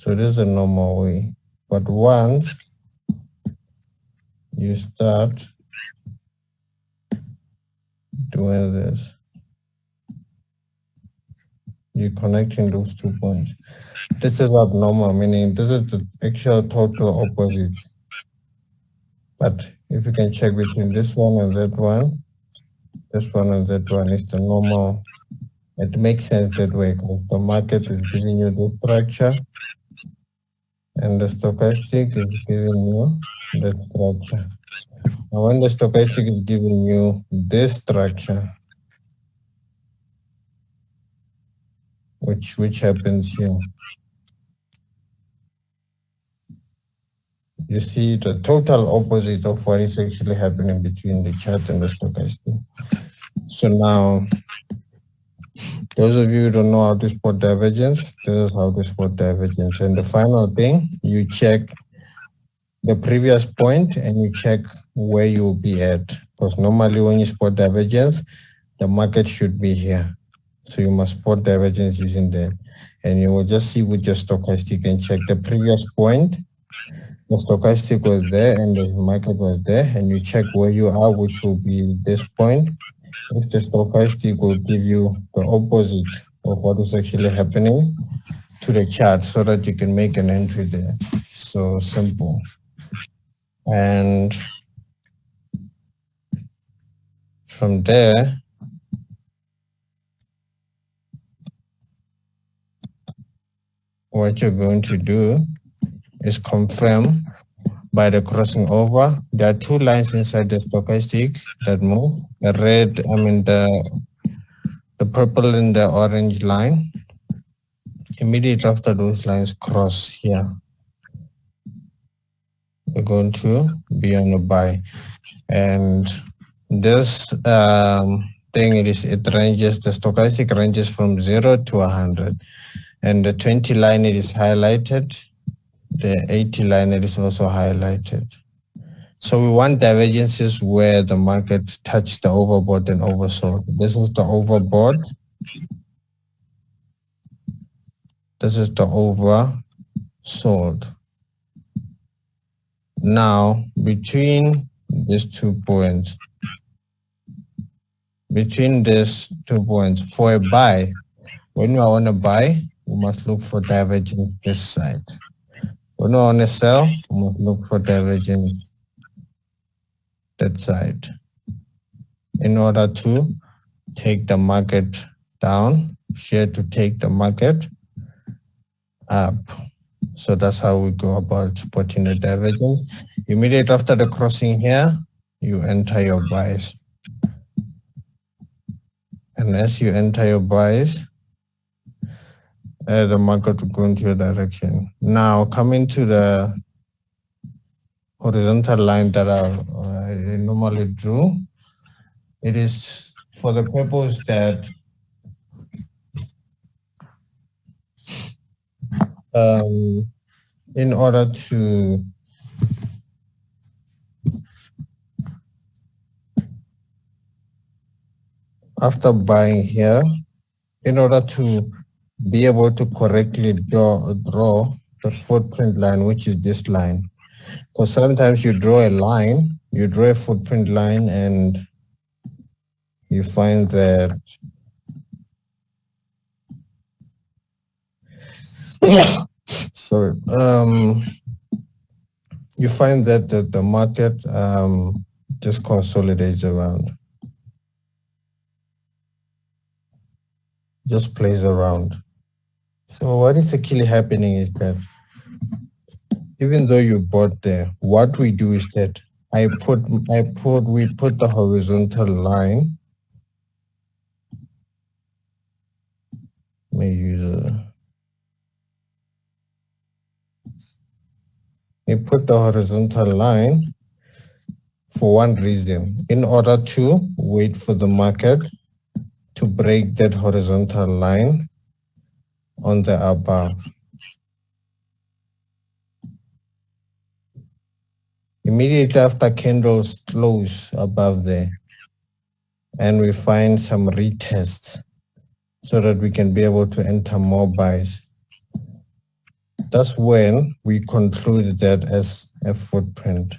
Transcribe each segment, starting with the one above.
So this is the normal way. But once you start doing this, you're connecting those 2 points. This is abnormal, meaning this is the actual total opposite. But if you can check between this one and that one, this one and that one is the normal. It makes sense that way because the market is giving you the structure and the stochastic is giving you the structure. Now when the stochastic is giving you this structure, which happens here, you see the total opposite of what is actually happening between the chart and the stochastic. So now, those of you who don't know how to spot divergence, this is how to spot divergence. And the final thing, you check the previous point and you check where you will be at. Because normally when you spot divergence, the market should be here. So you must spot divergence using that. And you will just see with your stochastic and check the previous point. The stochastic was there and the market was there, and you check where you are, which will be this point. If the stochastic will give you the opposite of what is actually happening to the chart so that you can make an entry there. So simple. And from there, what you're going to do is confirm by the crossing over. There are two lines inside the stochastic that move. The red, the purple and the orange line. Immediately after those lines cross here, we're going to be on a buy. And this thing, it ranges, the stochastic ranges from 0 to 100. And the 20 line, it is highlighted. The 80 line, it is also highlighted. So we want divergences where the market touched the overbought and oversold. This is the overbought. This is the oversold. Now, between these 2 points, for a buy, when you are on a buy, we must look for divergence this side. When we're on a sell, we must look for divergence that side in order to take the market down, here to take the market up. So that's how we go about spotting the divergence. Immediately after the crossing here, you enter your buys. And as you enter your buys, the market will go into your direction. Now, coming to the horizontal line that I normally drew, it is for the purpose that in order to after buying here, in order to be able to correctly draw the footprint line, which is this line. Because sometimes you draw a line, you draw a footprint line, and you find that sorry, you find that the market just consolidates around, just plays around. So what is actually happening is that even though you bought there, what we do is that we put the horizontal line. We put the horizontal line for one reason, in order to wait for the market to break that horizontal line on the above. Immediately after candles close above there, and we find some retests so that we can be able to enter more buys. That's when we conclude that as a footprint.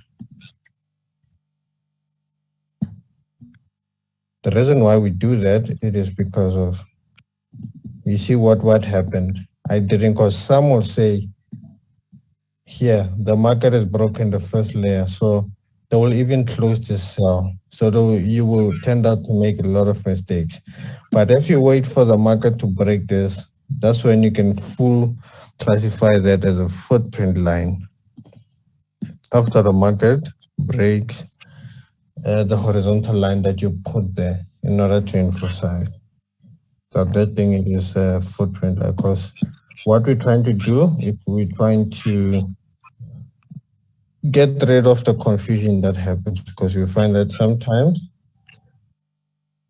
The reason why we do that, it is because of, you see what happened. I didn't, because some will say, here, the market has broken the first layer, so they will even close this cell. So you will tend out to make a lot of mistakes. But if you wait for the market to break this, that's when you can full classify that as a footprint line. After the market breaks the horizontal line that you put there in order to emphasize. So that thing is a footprint, because what we're trying to do, if we're trying to get rid of the confusion that happens, because you find that sometimes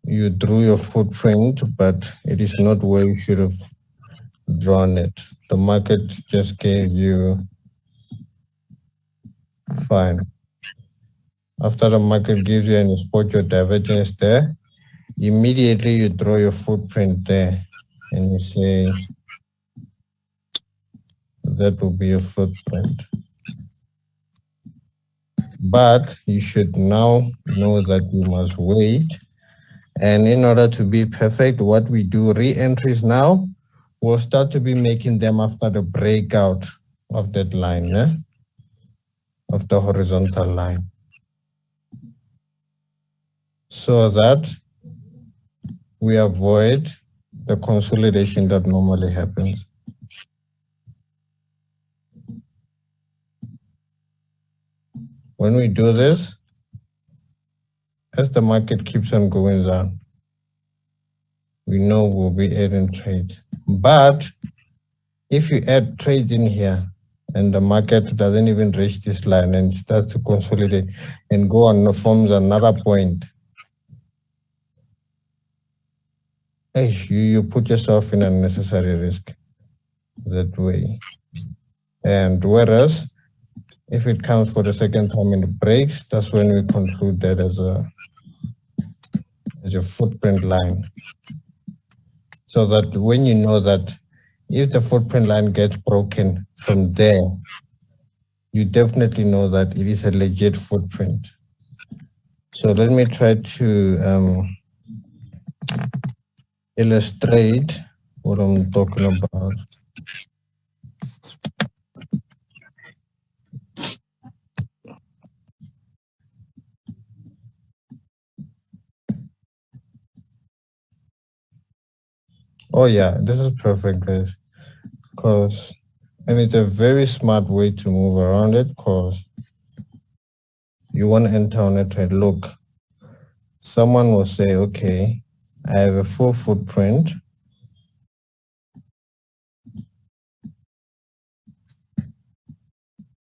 you drew your footprint, but it is not where you should have drawn it. The market just gave you fine. After the market gives you and you spot your divergence there, immediately you draw your footprint there and you say that will be your footprint. But you should now know that you must wait. And in order to be perfect, what we do re-entries now, we'll start to be making them after the breakout of that line, of the horizontal line. So that we avoid the consolidation that normally happens. When we do this, as the market keeps on going down, we know we'll be adding trades. But if you add trades in here and the market doesn't even reach this line and starts to consolidate and go on forms another point, hey, you put yourself in unnecessary risk that way. And whereas if it comes for the second time and it breaks, that's when we conclude that as a footprint line. So that when you know that if the footprint line gets broken from there, you definitely know that it is a legit footprint. So let me try to illustrate what I'm talking about. Oh yeah, this is perfect, guys. And it's a very smart way to move around it, because you want to enter on a trade. Look, someone will say, okay, I have a full footprint.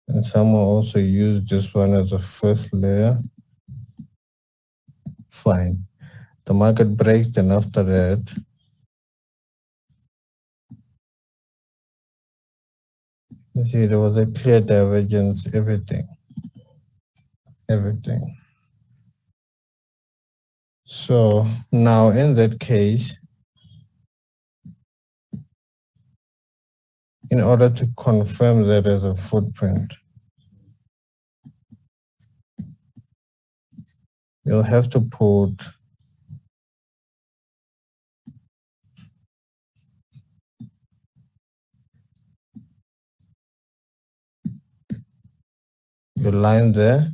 And someone also use this one as a first layer. Fine. The market breaks, then after that, you see there was a clear divergence, everything. So now in that case, in order to confirm that as a footprint, you'll have to put your line there.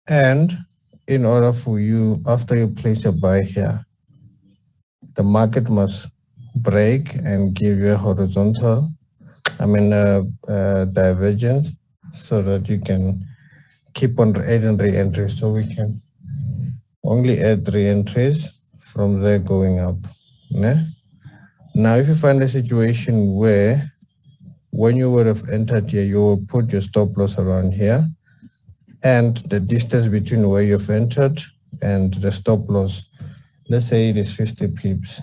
And in order for you, after you place a buy here, the market must break and give you a horizontal, divergence, so that you can keep on adding re-entries. So we can only add re-entries from there going up. Yeah? Now, if you find a situation where when you would have entered here, you will put your stop loss around here, and the distance between where you've entered and the stop loss, let's say it is 50 pips.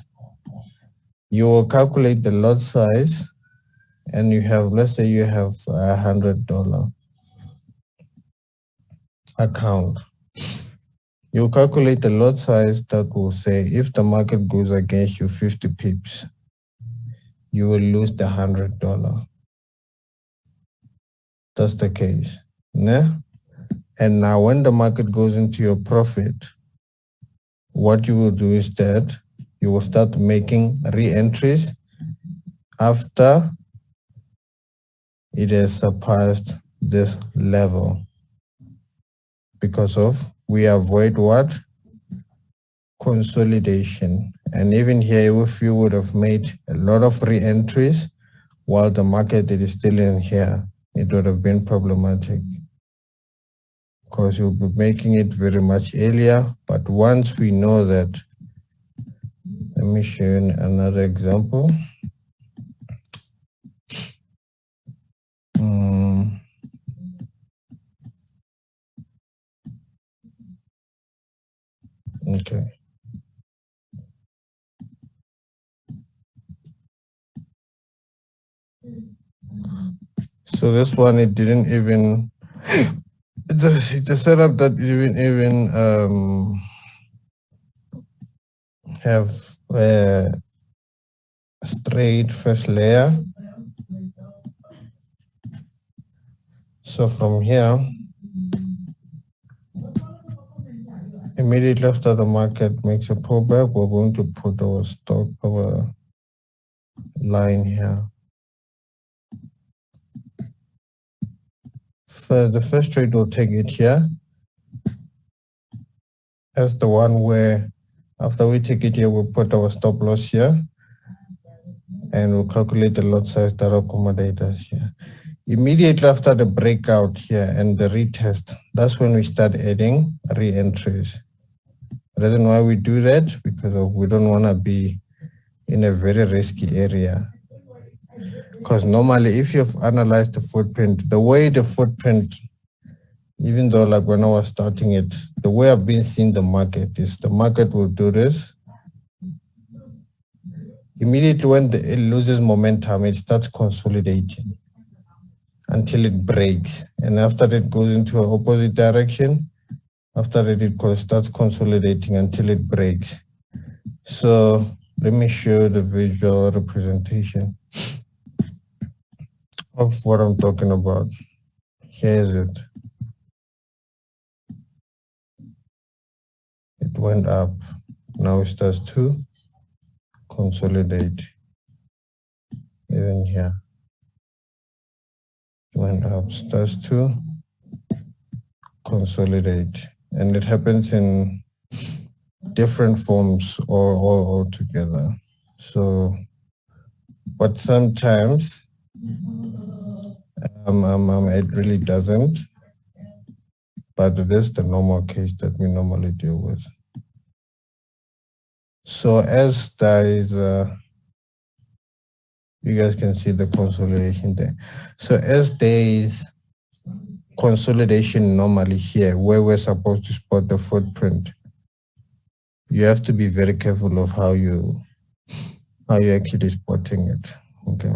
You will calculate the lot size, and you have, let's say you have $100 account. You calculate the lot size that will say if the market goes against you 50 pips, you will lose the $100. That's the case. Yeah? And now when the market goes into your profit, what you will do is that you will start making re-entries after it has surpassed this level, because of we avoid what? Consolidation. And even here, if you would have made a lot of re-entries while the market is still in here, it would have been problematic because you'll be making it very much earlier. But once we know that, let me show you another example. Okay. So this one, it didn't even, it's a setup that didn't even have a straight first layer. So from here, immediately after the market makes a pullback, we're going to put our stock, our line here. So the first trade we'll take it here as the one where after we take it here, we'll put our stop loss here and we'll calculate the lot size that will accommodate us here. Immediately after the breakout here and the retest, that's when we start adding re-entries. The reason why we do that, because we don't want to be in a very risky area. Because normally if you've analyzed the footprint, the way the footprint, even though like when I was starting it, the way I've been seeing the market is the market will do this. Immediately when it loses momentum, it starts consolidating until it breaks. And after it goes into an opposite direction, after that it starts consolidating until it breaks. So let me show the visual representation of what I'm talking about. Here is it. It went up. Now it starts to consolidate. Even here. It went up, starts to consolidate. And it happens in different forms or all together. So, but sometimes it really doesn't. But it is the normal case that we normally deal with. So as there is, you guys can see the consolidation there. So as there is consolidation normally here, where we're supposed to spot the footprint, you have to be very careful of how you're actually spotting it. Okay.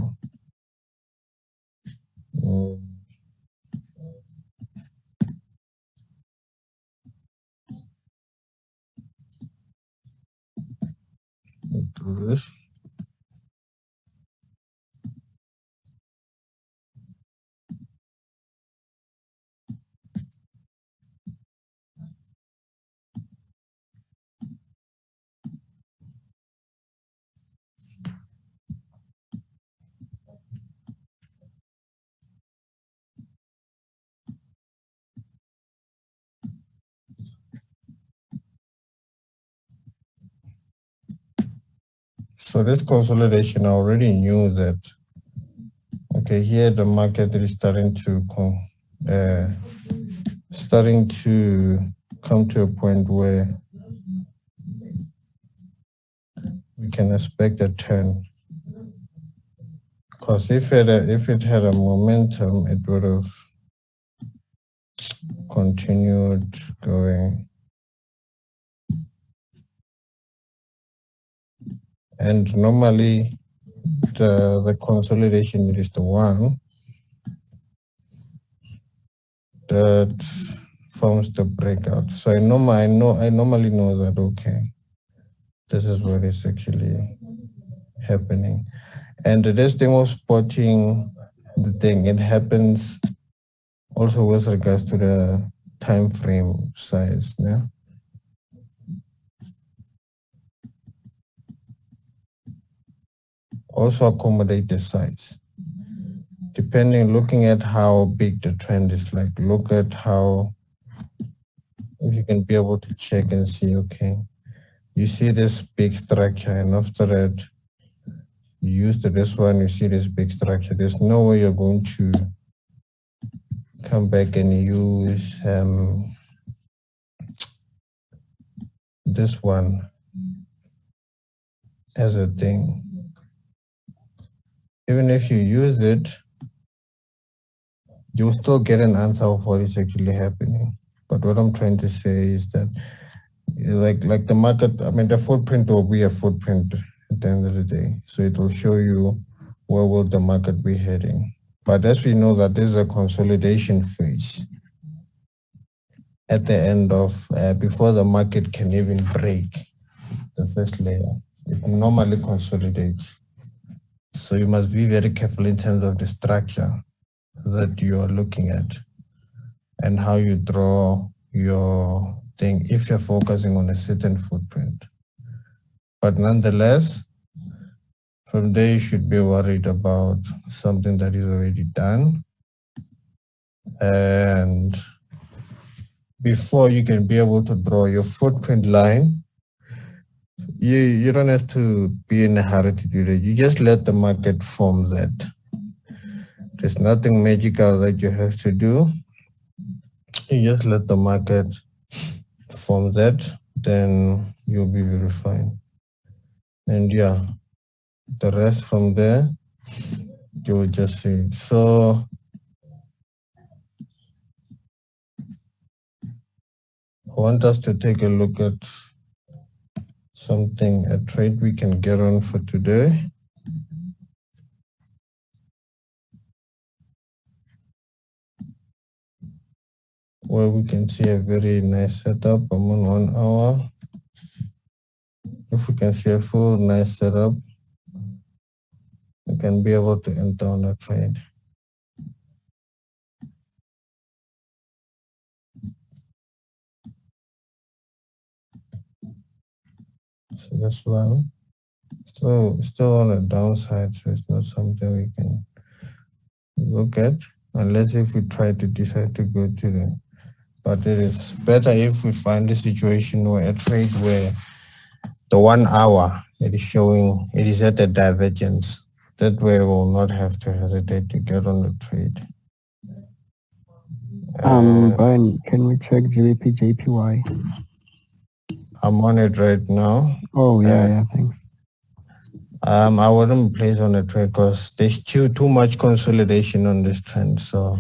Do this. So this consolidation, I already knew that, okay, here the market is starting to come to a point where we can expect a turn. Because if it had a momentum, it would have continued going. And normally the consolidation is the one that forms the breakout. So I normally know that, okay, this is what is actually happening. And this thing of spotting the thing, it happens also with regards to the time frame size. Yeah. Also accommodate the size. Depending, looking at how big the trend is, like look at how, if you can be able to check and see, okay, you see this big structure, and after that, you use this one, you see this big structure. There's no way you're going to come back and use this one as a thing. Even if you use it, you'll still get an answer of what is actually happening. But what I'm trying to say is that, like the market, I mean, the footprint will be a footprint at the end of the day. So it will show you where will the market be heading. But as we know that this is a consolidation phase at the end of, before the market can even break the first layer, it normally consolidates. So you must be very careful in terms of the structure that you are looking at and how you draw your thing if you're focusing on a certain footprint. But nonetheless, from there you should be worried about something that is already done. And before you can be able to draw your footprint line, you don't have to be in a hurry to do that. You just let the market form that. There's nothing magical that you have to do. You just let the market form that, then you'll be very fine. And yeah, the rest from there, you will just see. So I want us to take a look at something, a trade we can get on for today. Where we can see a very nice setup. I'm on 1 hour. If we can see a full nice setup, we can be able to enter on a trade. So that's one. So still on the downside, so it's not something we can look at unless if we try to decide to go to the, but it is better if we find a situation where a trade where the 1 hour it is showing it is at a divergence. That way we will not have to hesitate to get on the trade. Brian, can we check GBP JPY? I'm on it right now. Oh yeah, thanks. I wouldn't place on a trade because there's too much consolidation on this trend. So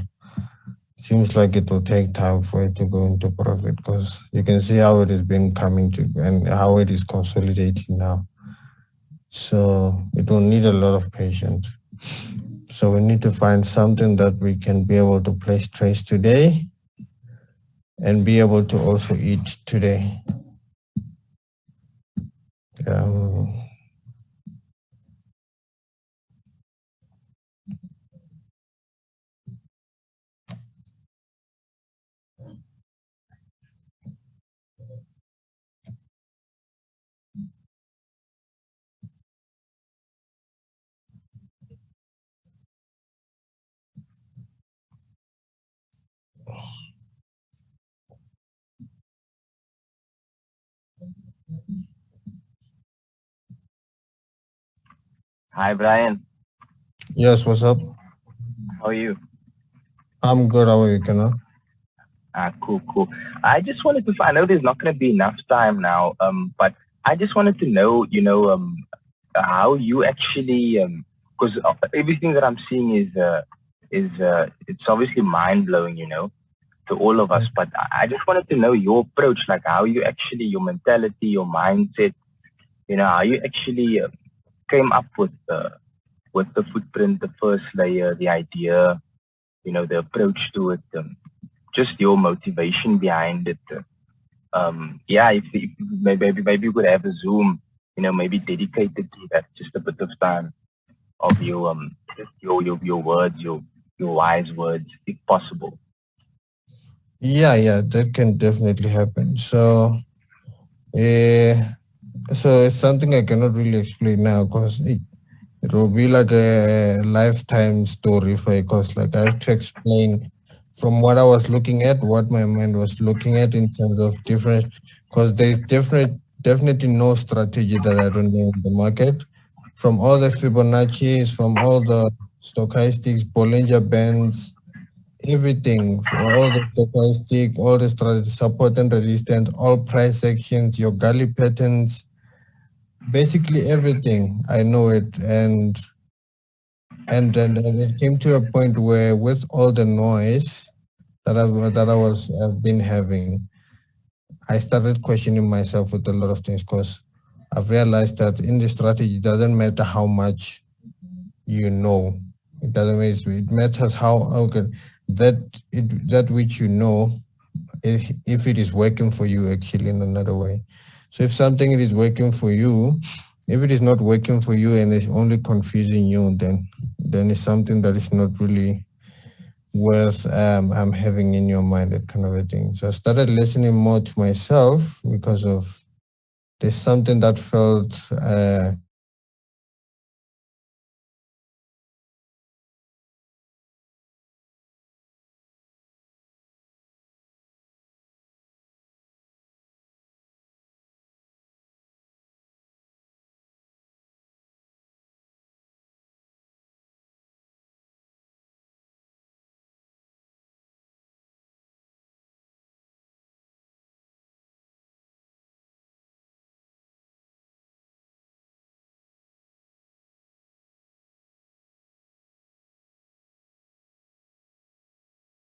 it seems like it will take time for it to go into profit because you can see how it has been coming to and how it is consolidating now. So it will need a lot of patience. So we need to find something that we can be able to place trades today and be able to also eat today. Hi, Brian. Yes, what's up? How are you? I'm good. How are you, Kenna? Cool. I just wanted to. I know there's not going to be enough time now. But I just wanted to know, how you actually, because everything that I'm seeing it's obviously mind blowing, to all of us. But I just wanted to know your approach, like how you actually, your mentality, your mindset, how you actually came up with the footprint, the first layer, the idea, the approach to it, just your motivation behind it. If maybe you could have a Zoom, maybe dedicated to that, just a bit of time of your just your words, your wise words, if possible. Yeah, that can definitely happen. Uh, so it's something I cannot really explain now because it will be like a lifetime story for it. Because like I have to explain from what I was looking at, what my mind was looking at in terms of different. Because there's definitely no strategy that I don't know in the market. From all the Fibonacci's, from all the stochastics, Bollinger Bands, everything, all the stochastic, all the strategy, support and resistance, all price actions, your galley patterns, basically everything. I know it, and it came to a point where, with all the noise I've been having, I started questioning myself with a lot of things because I've realized that in the strategy, it doesn't matter how much you know. It doesn't matter. It matters how okay that which you know, if it is working for you actually in another way. So if something is working for you, if it is not working for you and it's only confusing you, then it's something that is not really worth having in your mind, that kind of a thing. So I started listening more to myself because of there's something that felt